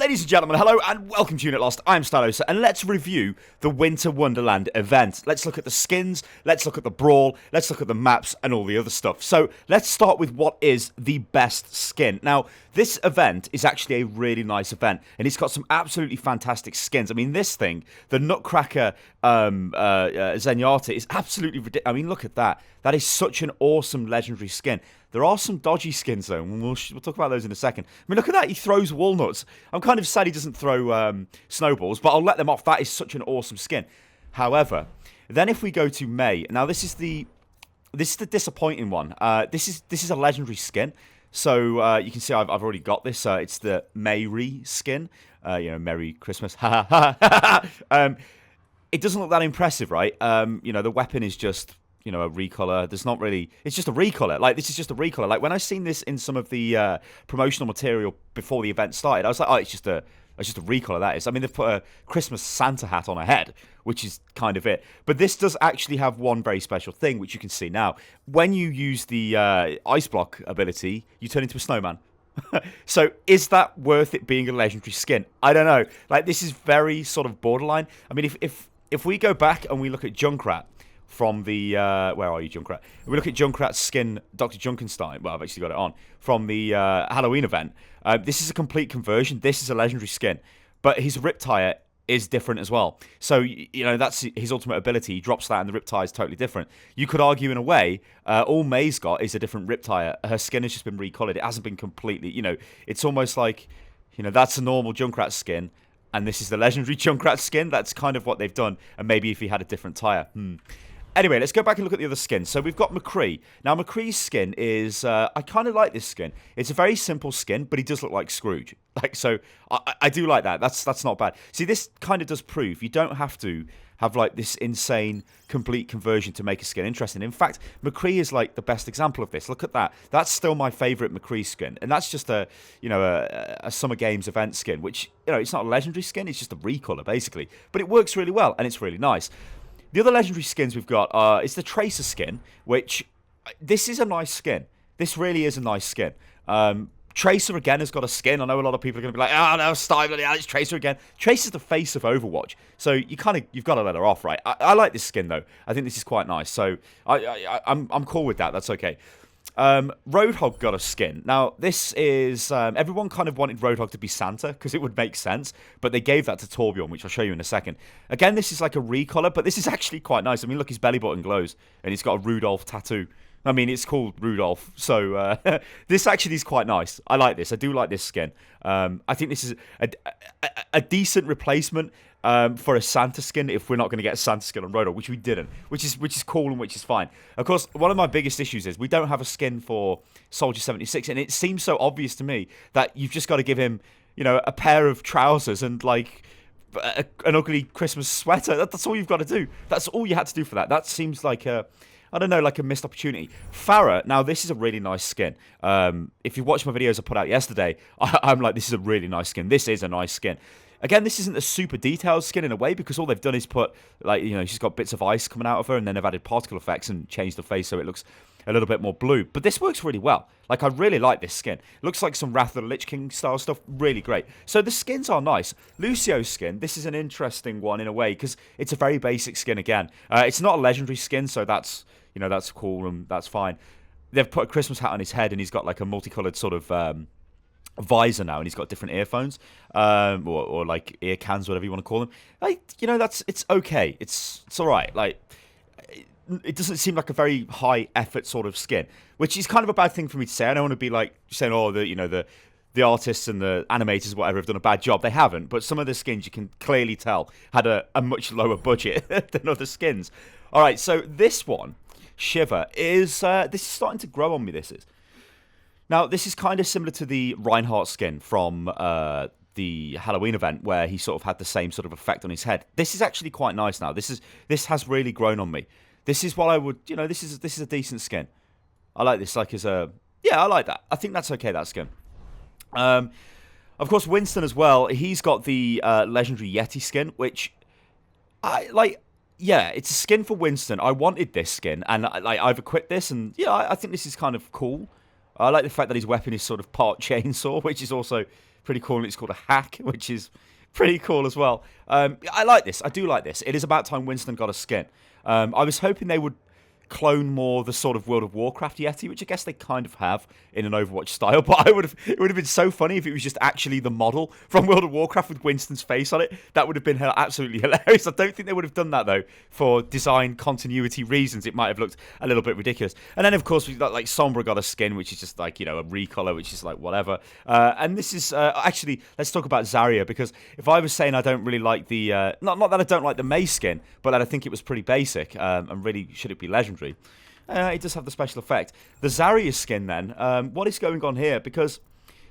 Ladies and gentlemen, hello and welcome to Unit Lost. I'm Stylosa, and let's review the Winter Wonderland event. Let's look at the skins, let's look at the brawl, let's look at the maps and all the other stuff. So let's start with what is the best skin. Now, this event is actually a really nice event, and it's got some absolutely fantastic skins. I mean, this thing, the Nutcracker Zenyatta, is absolutely ridiculous. I mean, look at that. That is such an awesome legendary skin. There are some dodgy skins, though, and we'll talk about those in a second. I mean, look at that. He throws walnuts. I'm kind of sad he doesn't throw snowballs, but I'll let them off. That is such an awesome skin. However, then if we go to May, now this is the disappointing one. This is a legendary skin. So you can see I've already got this. It's the Mayri skin. Merry Christmas. It doesn't look that impressive, right? The weapon is just, a recolor. There's not really... It's just a recolor. Like, this is just a recolor. Like, when I seen this in some of the promotional material before the event started, I was like, oh, it's just a recolor, that is. I mean, they've put a Christmas Santa hat on her head, which is kind of it. But this does actually have one very special thing, which you can see now. When you use the ice block ability, you turn into a snowman. So, is that worth it being a legendary skin? I don't know. Like, this is very sort of borderline. I mean, if we go back and we look at Junkrat, from the, where are you, Junkrat? If we look at Junkrat's skin, Dr. Junkenstein, well, I've actually got it on, from the Halloween event. This is a complete conversion. This is a legendary skin. But his Riptire is different as well. So, that's his ultimate ability. He drops that and the Riptire is totally different. You could argue in a way, all May's got is a different Riptire. Her skin has just been recolored. It hasn't been completely, it's almost like, that's a normal Junkrat skin. And this is the legendary Junkrat skin. That's kind of what they've done. And maybe if he had a different tire. Anyway, let's go back and look at the other skins. So we've got McCree. Now, McCree's skin is... I kind of like this skin. It's a very simple skin, but he does look like Scrooge. So I do like that. That's not bad. See, this kind of does prove you don't have to have, like, this insane complete conversion to make a skin interesting. In fact, McCree is, like, the best example of this. Look at that. That's still my favourite McCree skin. And that's just a Summer Games event skin, which, it's not a legendary skin. It's just a recolor, basically. But it works really well, and it's really nice. The other legendary skins we've got is the Tracer skin, which, this is a nice skin. This really is a nice skin. Tracer, again, has got a skin. I know a lot of people are going to be like, oh, no, stop it, it's Tracer again. Tracer's the face of Overwatch, so you've got to let her off, right? I like this skin, though. I think this is quite nice, so I'm cool with that. That's okay. Roadhog got a skin. Now, this is... everyone kind of wanted Roadhog to be Santa, because it would make sense, but they gave that to Torbjorn, which I'll show you in a second. Again, this is like a recolor, but this is actually quite nice. I mean, look, his belly button glows, and he's got a Rudolph tattoo. I mean, it's called Rudolph, so this actually is quite nice. I like this. I do like this skin. I think this is a decent replacement for a Santa skin if we're not going to get a Santa skin on Roadhog, which we didn't, which is cool and which is fine. Of course, one of my biggest issues is we don't have a skin for Soldier 76, and it seems so obvious to me that you've just got to give him, a pair of trousers and, like, an ugly Christmas sweater. That's all you've got to do. That's all you had to do for that. That seems like a... I don't know, like a missed opportunity. Farah, now this is a really nice skin. If you watch my videos I put out yesterday, I'm like, this is a really nice skin. This is a nice skin. Again, this isn't a super detailed skin in a way, because all they've done is put, like, she's got bits of ice coming out of her, and then they've added particle effects and changed the face so it looks a little bit more blue. But this works really well. Like, I really like this skin. It looks like some Wrath of the Lich King style stuff. Really great. So the skins are nice. Lucio's skin, this is an interesting one in a way, because it's a very basic skin again. It's not a legendary skin, so that's... that's cool and that's fine. They've put a Christmas hat on his head, and he's got like a multicolored sort of visor now, and he's got different earphones, or like ear cans, whatever you want to call them. Like, it's okay. It's all right. Like, it doesn't seem like a very high effort sort of skin, which is kind of a bad thing for me to say. I don't want to be like saying, oh, the artists and the animators, whatever, have done a bad job. They haven't, but some of the skins you can clearly tell had a much lower budget than other skins. All right, so this one, Shiver, is this is starting to grow on me. This is now. This is kind of similar to the Reinhardt skin from the Halloween event, where he sort of had the same sort of effect on his head. This is actually quite nice now. This has really grown on me. This is what I would, this is a decent skin. I like this. Like, I like that. I think that's okay. That skin. Of course, Winston as well. He's got the legendary Yeti skin, which I like. Yeah, it's a skin for Winston. I wanted this skin, and I've equipped this, and I think this is kind of cool. I like the fact that his weapon is sort of part chainsaw, which is also pretty cool. And it's called a hack, which is pretty cool as well. I like this. I do like this. It is about time Winston got a skin. I was hoping they would clone more the sort of World of Warcraft Yeti, which I guess they kind of have in an Overwatch style, but it would have been so funny if it was just actually the model from World of Warcraft with Winston's face on it. That would have been absolutely hilarious. I don't think they would have done that, though, for design continuity reasons. It might have looked a little bit ridiculous. And then, of course, we've got, like, Sombra got a skin, which is just, like, you know, a recolor, which is, like, whatever. And this is, actually, let's talk about Zarya, because if I was saying I don't really like the, not that I don't like the Mei skin, but that I think it was pretty basic, and really, should it be legendary? It does have the special effect. The Zarya skin, then, what is going on here? Because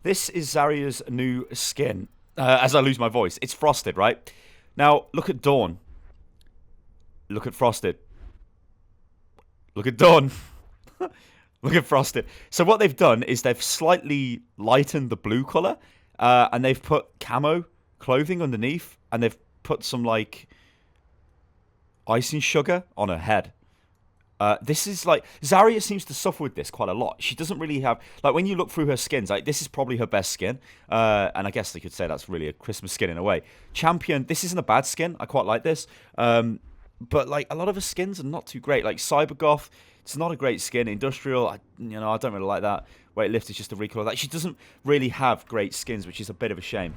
this is Zarya's new skin. As I lose my voice, it's Frosted, right? Now, look at Dawn. Look at Frosted. Look at Dawn. Look at Frosted. So what they've done is they've slightly lightened the blue color, and they've put camo clothing underneath, and they've put some, like, icing sugar on her head. This is like, Zarya seems to suffer with this quite a lot. She doesn't really have, like, when you look through her skins, like, this is probably her best skin. And I guess they could say that's really a Christmas skin in a way. Champion, this isn't a bad skin. I quite like this. But, like, a lot of her skins are not too great. Like, Cybergoth, it's not a great skin. Industrial, I don't really like that. Weightlift is just a recolor. Like, she doesn't really have great skins, which is a bit of a shame.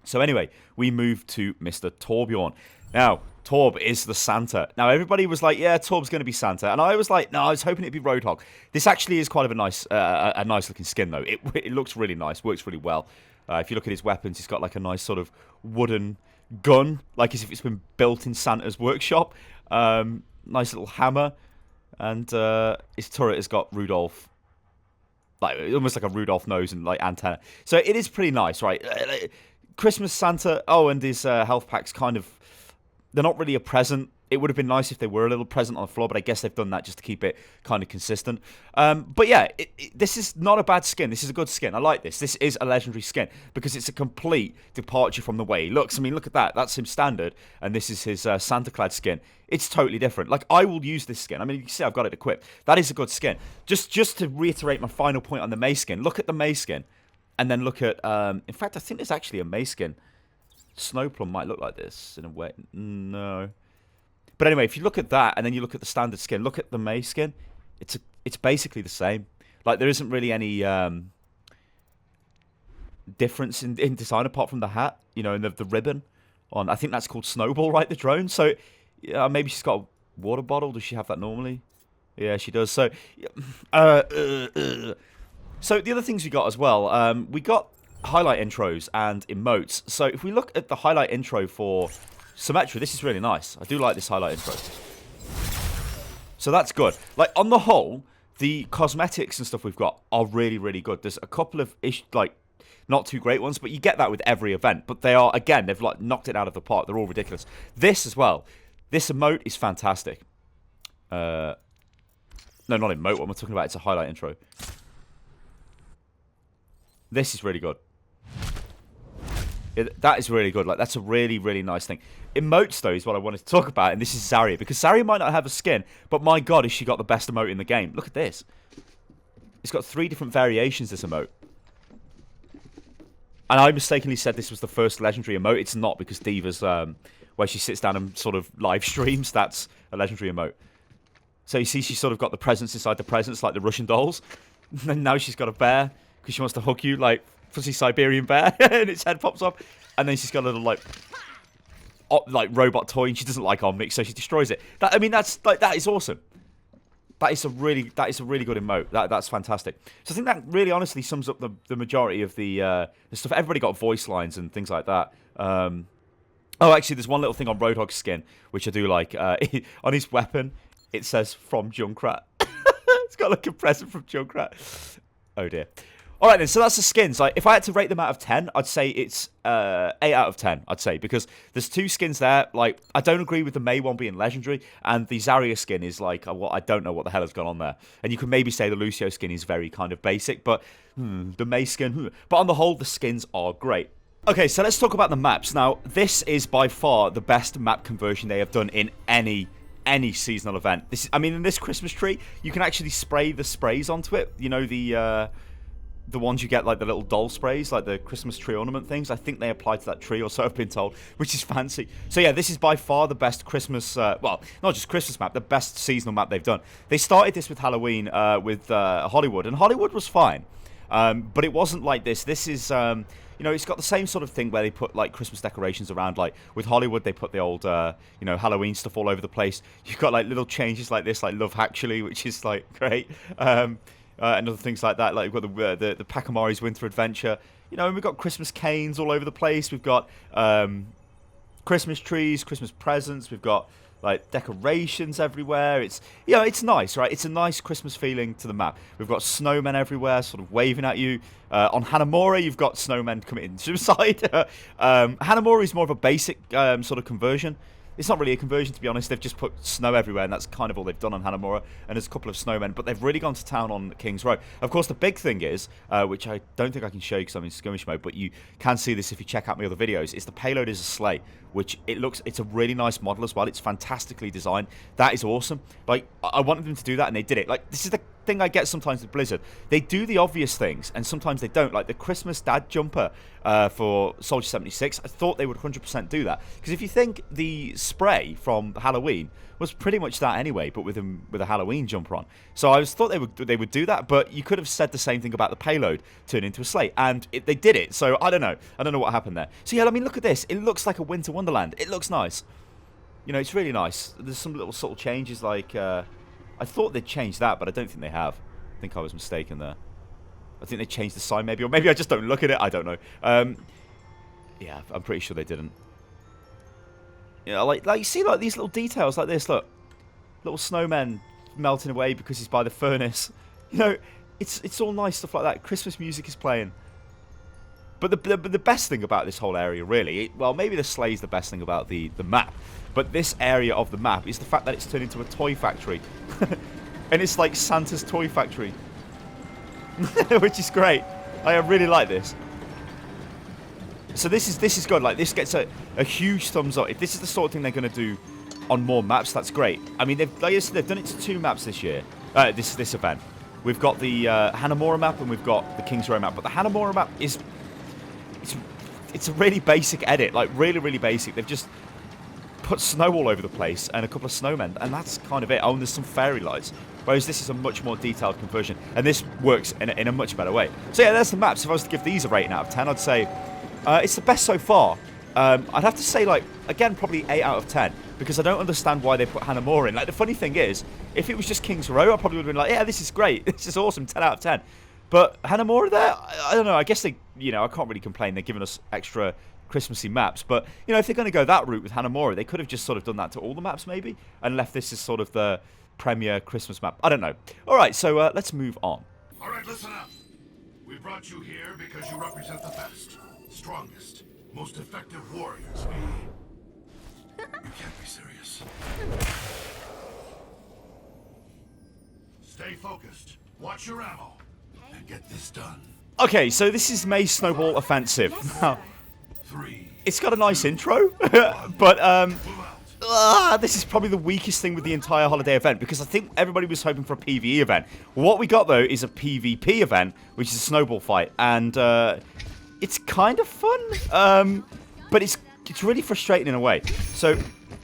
So anyway, we move to Mr. Torbjorn. Now, Torb is the Santa. Now, everybody was like, yeah, Torb's going to be Santa. And I was like, no, I was hoping it'd be Roadhog. This actually is quite of a nice looking skin, though. It looks really nice, works really well. If you look at his weapons, he's got like a nice sort of wooden gun, like as if it's been built in Santa's workshop. Nice little hammer. And his turret has got Rudolph, like almost like a Rudolph nose and like antenna. So it is pretty nice, right? Christmas Santa, and his health packs kind of, they're not really a present. It would have been nice if they were a little present on the floor, but I guess they've done that just to keep it kind of consistent. But yeah, this is not a bad skin. This is a good skin. I like this. This is a legendary skin because it's a complete departure from the way he looks. I mean, look at that. That's him standard, and this is his Santa-clad skin. It's totally different. Like, I will use this skin. I mean, you can see I've got it equipped. That is a good skin. Just to reiterate my final point on the Mei skin, look at the Mei skin, and then look at... in fact, I think there's actually a Mei skin. Snowplum might look like this in a way. No. But anyway, if you look at that and then you look at the standard skin, look at the Mei skin, it's basically the same. Like, there isn't really any difference in design apart from the hat, and the ribbon on. I think that's called Snowball, right? The drone. So maybe she's got a water bottle. Does she have that normally? Yeah, she does. So, so the other things we got as well, we got highlight intros and emotes. So if we look at the highlight intro for Symetra, this is really nice. I do like this highlight intro. So that's good. Like, on the whole, the cosmetics and stuff we've got are really, really good. There's a couple of not too great ones, but you get that with every event. But they are, again, they've like knocked it out of the park. They're all ridiculous. This as well. This emote is fantastic. No, not emote. What am I talking about? It's a highlight intro. This is really good. That is really good. Like, that's a really, really nice thing. Emotes, though, is what I wanted to talk about, and this is Zarya. Because Zarya might not have a skin, but my god, has she got the best emote in the game. Look at this. It's got 3 different variations, this emote. And I mistakenly said this was the first legendary emote. It's not, because Diva's, where she sits down and sort of live streams, that's a legendary emote. So you see she's sort of got the presents inside the presents, like the Russian dolls. And now she's got a bear, because she wants to hug you, like fuzzy Siberian bear, and its head pops up. And then she's got a little, like robot toy, and she doesn't like Omnic, so she destroys it. That is awesome. That is a really good emote. That's fantastic. So I think that really honestly sums up the majority of the stuff. Everybody got voice lines and things like that. Oh, actually, there's one little thing on Roadhog Skin which I do like. On his weapon, it says "from Junkrat." It's got like a present from Junkrat. Oh dear. All right then, so that's the skins. Like, if I had to rate them out of 10, I'd say it's 8 out of 10. I'd say, because there's 2 skins there. Like, I don't agree with the Mei one being legendary, and the Zarya skin is like, I don't know what the hell has gone on there. And you could maybe say the Lucio skin is very kind of basic, but the Mei skin. But on the whole, the skins are great. Okay, so let's talk about the maps. Now, this is by far the best map conversion they have done in any any seasonal event. This is, I mean, in this Christmas tree, you can actually spray the sprays onto it. You know, the ones you get, like the little doll sprays, like the Christmas tree ornament things. I think they apply to that tree, or so I've been told, which is fancy. So yeah, this is by far the best Christmas, well, not just Christmas map, the best seasonal map they've done. They started this with Halloween with Hollywood, and Hollywood was fine. But it wasn't like this. This is, you know, it's got the same sort of thing where they put, like, Christmas decorations around. Like, with Hollywood, they put the old, you know, Halloween stuff all over the place. You've got, like, little changes like this, like Love Actually, which is, like, great. And other things like that. Like, we've got the Pakamari's Winter Adventure. You know, and we've got Christmas canes all over the place. We've got Christmas trees, Christmas presents. We've got, like, decorations everywhere. It's, you know, it's nice, right? It's a nice Christmas feeling to the map. We've got snowmen everywhere, sort of waving at you. On Hanamura, you've got snowmen committing suicide. Hanamura is more of a basic sort of conversion. It's not really a conversion, to be honest. They've just put snow everywhere, and that's kind of all they've done on Hanamura. And there's a couple of snowmen, but they've really gone to town on King's Row. Of course, the big thing is, which I don't think I can show you because I'm in skirmish mode, but you can see this if you check out my other videos, is the payload is a sleigh, which it's a really nice model as well. It's fantastically designed. That is awesome. Like, I wanted them to do that, and they did it. Like, this is the thing I get sometimes with Blizzard. They do the obvious things, and sometimes they don't. Like the Christmas dad jumper for Soldier 76, I thought they would 100% do that. Because if you think the spray from Halloween was pretty much that anyway, but with a Halloween jumper on. So I thought they would do that, but you could have said the same thing about the payload turn into a sleigh, and they did it. So I don't know. I don't know what happened there. So yeah, I mean, look at this. It looks like a Winter Wonderland. It looks nice. You know, it's really nice. There's some little subtle changes, like I thought they'd change that, but I don't think they have. I think I was mistaken there. I think they changed the sign maybe, or maybe I just don't look at it. I don't know. Yeah, I'm pretty sure they didn't. You know, like you see, like these little details like this. Look, little snowmen melting away because he's by the furnace. You know, it's all nice stuff like that. Christmas music is playing. But the best thing about this whole area, really, well, maybe the sleigh's the best thing about the map. But this area of the map is the fact that it's turned into a toy factory. And it's like Santa's toy factory. Which is great. I really like this. So this is good. Like, this gets a huge thumbs up. If this is the sort of thing they're going to do on more maps, that's great. I mean, they've done it to 2 maps this year. This event. We've got the Hanamura map and we've got the King's Row map. But the Hanamura map is... It's a really basic edit. Like, really, really basic. They've just put snow all over the place and a couple of snowmen, and that's kind of it. Oh, and there's some fairy lights. Whereas this is a much more detailed conversion, and this works in a much better way. So yeah, there's the maps. If I was to give these a rating out of 10, I'd say it's the best so far. I'd have to say, like, again, probably 8 out of 10, because I don't understand why they put Hanamura in. Like, the funny thing is, if it was just King's Row, I probably would have been like, yeah, this is great. This is awesome, 10 out of 10. But Hanamura there, I don't know. I guess they, you know, I can't really complain. They're giving us extra Christmassy maps. But, you know, if they're going to go that route with Hanamura, they could have just sort of done that to all the maps, maybe, and left this as sort of the premier Christmas map. I don't know. All right, so let's move on. All right, listen up. We brought you here because you represent the best, strongest, most effective warriors. You can't be serious. Stay focused. Watch your ammo. And get this done. Okay, so this is May's Snowball Offensive. Now, 3. it's got a nice intro, but this is probably the weakest thing with the entire holiday event, because I think everybody was hoping for a PvE event. What we got, though, is a PvP event, which is a snowball fight, and it's kind of fun, but it's really frustrating in a way. So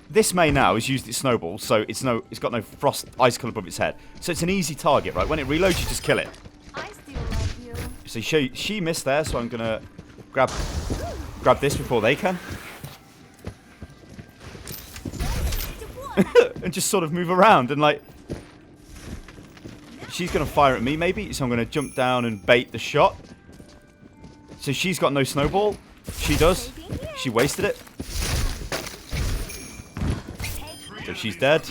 this May now has used its snowball, so it's got no frost icicle above its head, so it's an easy target, right? When it reloads, you just kill it. I still love you. So she missed there, so I'm gonna grab this before they can. And just sort of move around, and like, she's gonna fire at me maybe, so I'm gonna jump down and bait the shot. So she's got no snowball. She does. She wasted it. So she's dead.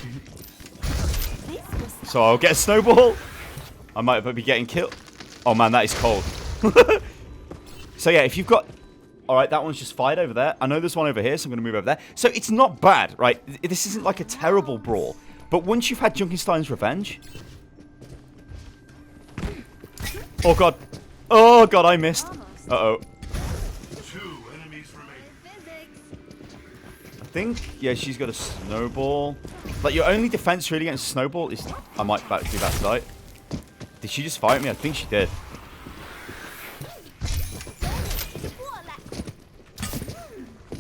So I'll get a snowball. I might be getting killed. Oh man, that is cold. So yeah, if you've got... Alright, that one's just fired over there. I know there's one over here, so I'm going to move over there. So it's not bad, right? This isn't like a terrible brawl. But once you've had Junkenstein's Revenge... Oh god. Oh god, I missed. Uh-oh. 2 enemies remaining. I think, yeah, she's got a snowball. Like, your only defense really against snowball is... I might be about to die. Did she just fight me? I think she did.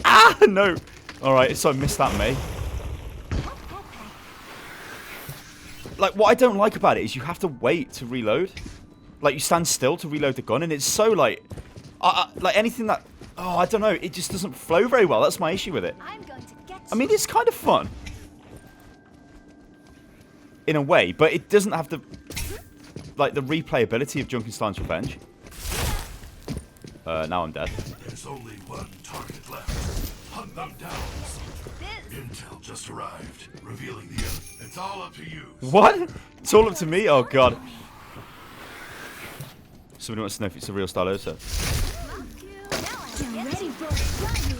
Ah, no. Alright, so I missed that, May. Like, what I don't like about it is you have to wait to reload. Like, you stand still to reload the gun, and it's so, like... like, anything that... Oh, I don't know. It just doesn't flow very well. That's my issue with it. I mean, it's kind of fun. In a way, but it doesn't have the... Like, the replayability of Junkenstein's Revenge. Now I'm dead. There's only one target left. Hunt them down, soldier. Intel just arrived, revealing the enemy. It's all up to you. What? It's all up to me? Oh, God. Somebody wants to know if it's a real Stylosa.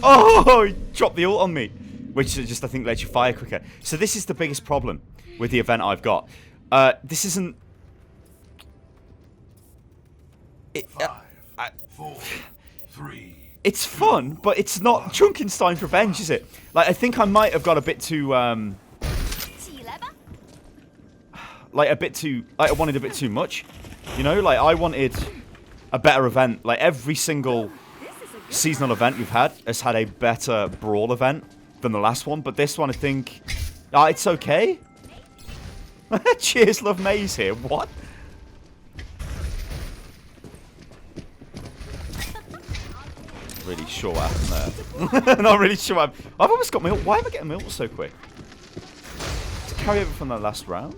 Oh, he dropped the ult on me. Which just, I think, lets you fire quicker. So this is the biggest problem with the event I've got. This isn't... Five, 4, 3. It's fun, but it's not Junkenstein's Revenge, is it? Like, I think I might have got a bit too, like, a bit too... Like, I wanted a bit too much. You know? Like, I wanted a better event. Like, every single seasonal event we've had has had a better Brawl event than the last one. But this one, I think... it's okay. Cheers, love Maze here. What? Really sure what happened there. Not really sure what happened. I've almost got my ult. Why am I getting my ult so quick? To carry over from the last round?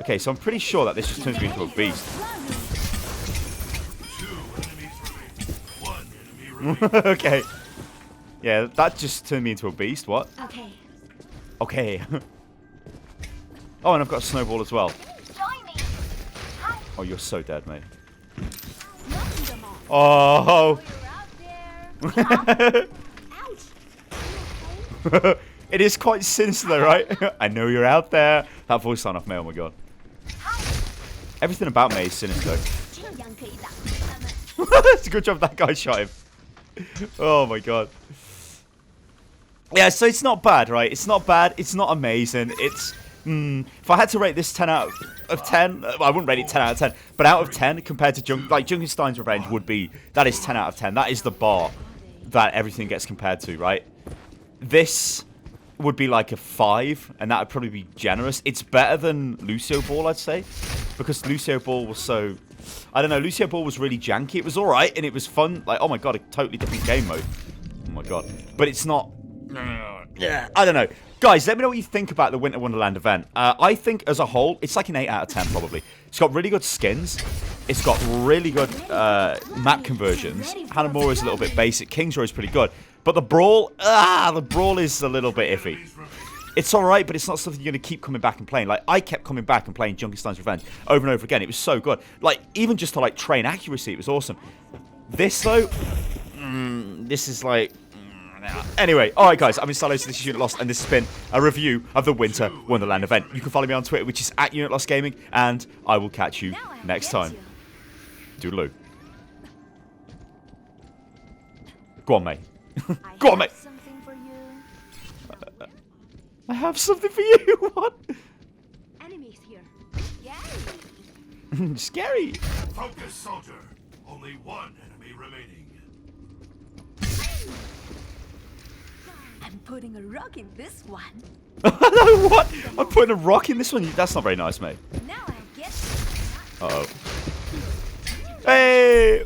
Okay, so I'm pretty sure that this just turns me into a beast. 2 enemies remaining. 1 enemy remaining. Okay. Yeah, that just turned me into a beast. What? Okay. Okay. Oh, and I've got a snowball as well. Oh, you're so dead, mate. Oh. It is quite sinister though, right? I know you're out there. That voice sound off May, oh my god. Everything about May is sinister. It's a good job that guy shot him. Oh my god. Yeah, so it's not bad, right? It's not bad. It's not amazing. It's... if I had to rate this 10 out of 10, I wouldn't rate it 10 out of 10, but out of 10 compared to Junkenstein's Revenge would be, that is 10 out of 10. That is the bar that everything gets compared to, right? This would be like a 5, and that would probably be generous. It's better than Lucio Ball, I'd say, because Lucio Ball was so... I don't know, Lucio Ball was really janky. It was alright, and it was fun. Like, oh my god, a totally different game mode. Oh my god. But it's not... Yeah, I don't know. Guys, let me know what you think about the Winter Wonderland event. I think, as a whole, it's like an 8 out of 10, probably. It's got really good skins. It's got really good map conversions. Hanamura is a little bit basic. King's Row is pretty good. But the Brawl, the Brawl is a little bit iffy. It's alright, but it's not something you're going to keep coming back and playing. Like, I kept coming back and playing Junkenstein's Revenge over and over again. It was so good. Like, even just to, like, train accuracy, it was awesome. This, though, this is like... Anyway, alright guys, I'm Installation, this is Unit Lost, and this has been a review of the Winter Wonderland event. You can follow me on Twitter, which is @UnitLostGaming, and I will catch you next time. Doodaloo. Go on, mate. Go on, mate. I have something for you. What? Enemies here. Scary. Focus, soldier. Only 1 enemy remaining. I'm putting a rock in this one. What? I'm putting a rock in this one? That's not very nice, mate. Now I get. Uh-oh. Hey!